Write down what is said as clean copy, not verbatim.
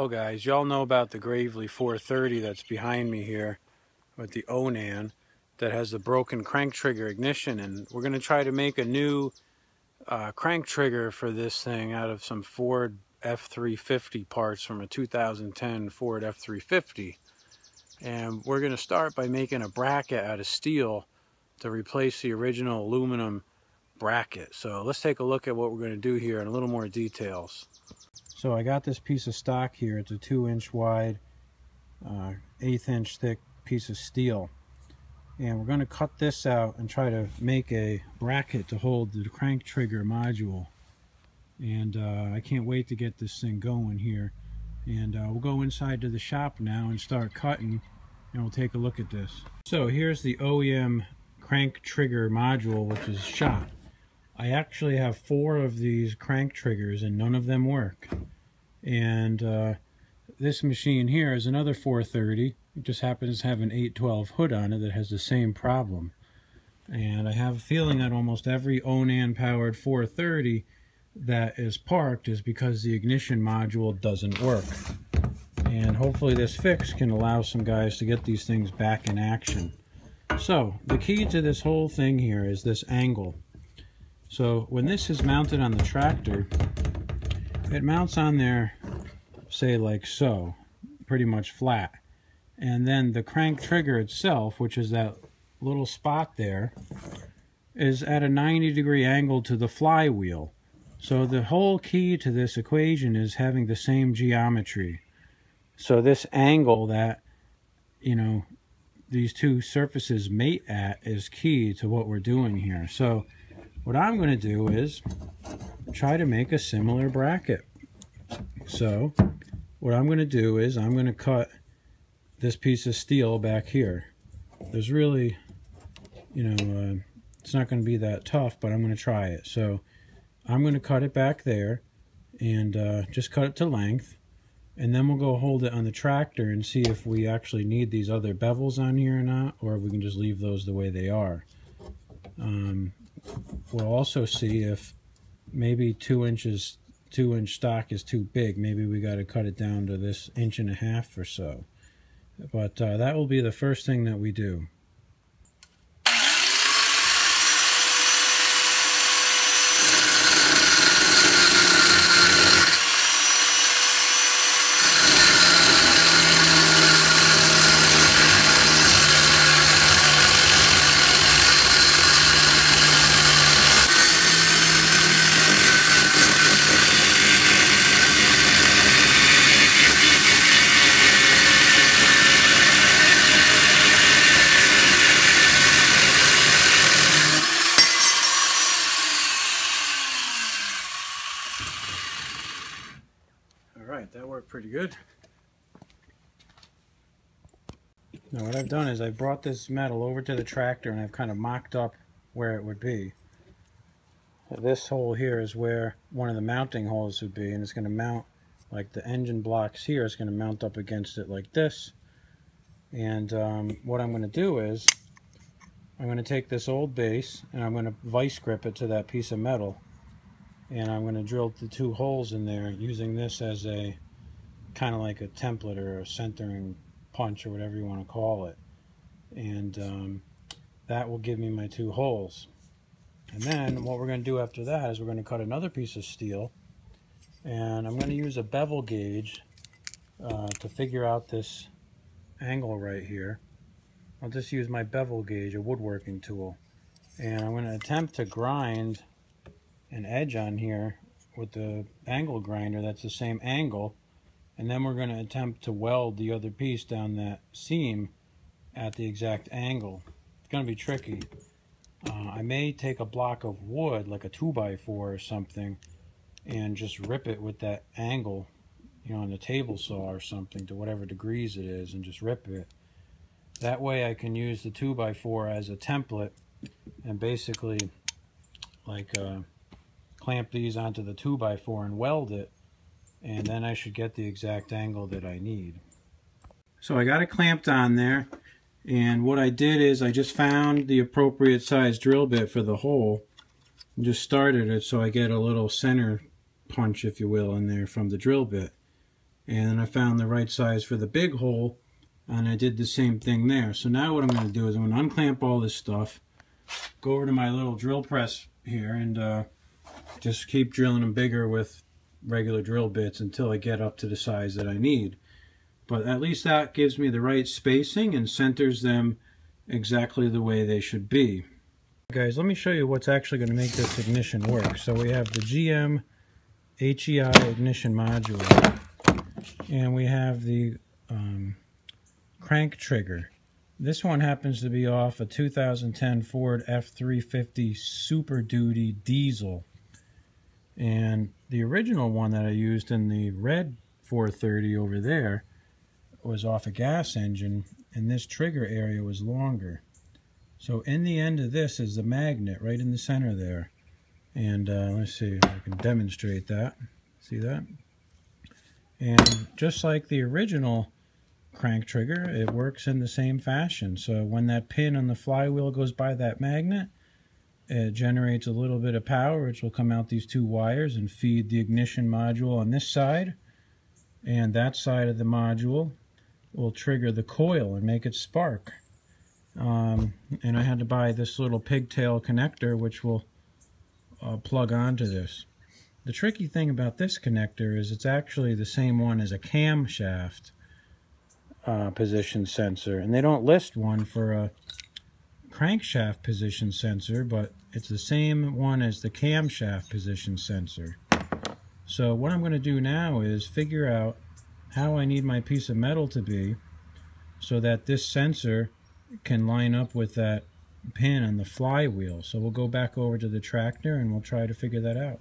Hello guys, y'all know about the Gravely 430 that's behind me here with the Onan that has the broken crank trigger ignition, and we're going to try to make a new crank trigger for this thing out of some Ford F350 parts from a 2010 Ford F350. And we're going to start by making a bracket out of steel to replace the original aluminum bracket. So let's take a look at what we're going to do here in a little more details. So I got this piece of stock here. It's a 2-inch wide, 1/8 inch thick piece of steel. And we're going to cut this out and try to make a bracket to hold the crank trigger module. And I can't wait to get this thing going here. And we'll go inside to the shop now and start cutting, and we'll take a look at this. So here's the OEM crank trigger module, which is shot. I actually have 4 of these crank triggers and none of them work. And this machine here is another 430. It just happens to have an 812 hood on it that has the same problem. And I have a feeling that almost every Onan powered 430 that is parked is because the ignition module doesn't work. And hopefully this fix can allow some guys to get these things back in action. So the key to this whole thing here is this angle. So when this is mounted on the tractor, it mounts on there, say like so, pretty much flat. And then the crank trigger itself, which is that little spot there, is at a 90-degree angle to the flywheel. So the whole key to this equation is having the same geometry. So this angle that, you know, these two surfaces mate at is key to what we're doing here. So what I'm going to do is try to make a similar bracket. So what I'm going to do is I'm going to cut this piece of steel back here. There's really, it's not going to be that tough, but I'm going to try it. So I'm going to cut it back there and just cut it to length. And then we'll go hold it on the tractor and see if we actually need these other bevels on here or not, or if we can just leave those the way they are. We'll also see if maybe 2-inch stock is too big. Maybe we got to cut it down to this 1.5 inches or so. But that will be the first thing that we do. Alright, that worked pretty good. Now what I've done is I've brought this metal over to the tractor and I've kind of mocked up where it would be. So this hole here is where one of the mounting holes would be, and it's going to mount like the engine blocks here. It's going to mount up against it like this. And what I'm going to do is I'm going to take this old base and I'm going to vice grip it to that piece of metal. And I'm going to drill the 2 holes in there using this as a kind of like a template or a centering punch or whatever you want to call it. And that will give me my 2 holes. And then what we're going to do after that is we're going to cut another piece of steel. And I'm going to use a bevel gauge to figure out this angle right here. I'll just use my bevel gauge, a woodworking tool. And I'm going to attempt to grind an edge on here with the angle grinder that's the same angle, and then we're going to attempt to weld the other piece down that seam at the exact angle. It's going to be tricky. I may take a block of wood, like a 2x4 or something, and just rip it with that angle, on the table saw or something, to whatever degrees it is, and just rip it. That way I can use the 2x4 as a template and basically like clamp these onto the 2x4 and weld it, and then I should get the exact angle that I need. So I got it clamped on there, and what I did is I just found the appropriate size drill bit for the hole and just started it so I get a little center punch, if you will, in there from the drill bit. And I found the right size for the big hole, and I did the same thing there. So now what I'm going to do is I'm going to unclamp all this stuff, go over to my little drill press here, and just keep drilling them bigger with regular drill bits until I get up to the size that I need. But at least that gives me the right spacing and centers them exactly the way they should be. Guys, let me show you what's actually going to make this ignition work. So we have the GM HEI ignition module, and we have the crank trigger. This one happens to be off a 2010 Ford F350 Super Duty diesel. And the original one that I used in the red 430 over there was off a gas engine, and this trigger area was longer. So in the end of this is the magnet right in the center there. And let's see if I can demonstrate that. See that? And just like the original crank trigger, it works in the same fashion. So when that pin on the flywheel goes by that magnet, it generates a little bit of power, which will come out these two wires and feed the ignition module on this side. And that side of the module will trigger the coil and make it spark. And I had to buy this little pigtail connector, which will plug onto this. The tricky thing about this connector is it's actually the same one as a camshaft position sensor, and they don't list one for a crankshaft position sensor, but it's the same one as the camshaft position sensor. So what I'm going to do now is figure out how I need my piece of metal to be so that this sensor can line up with that pin on the flywheel. So we'll go back over to the tractor and we'll try to figure that out.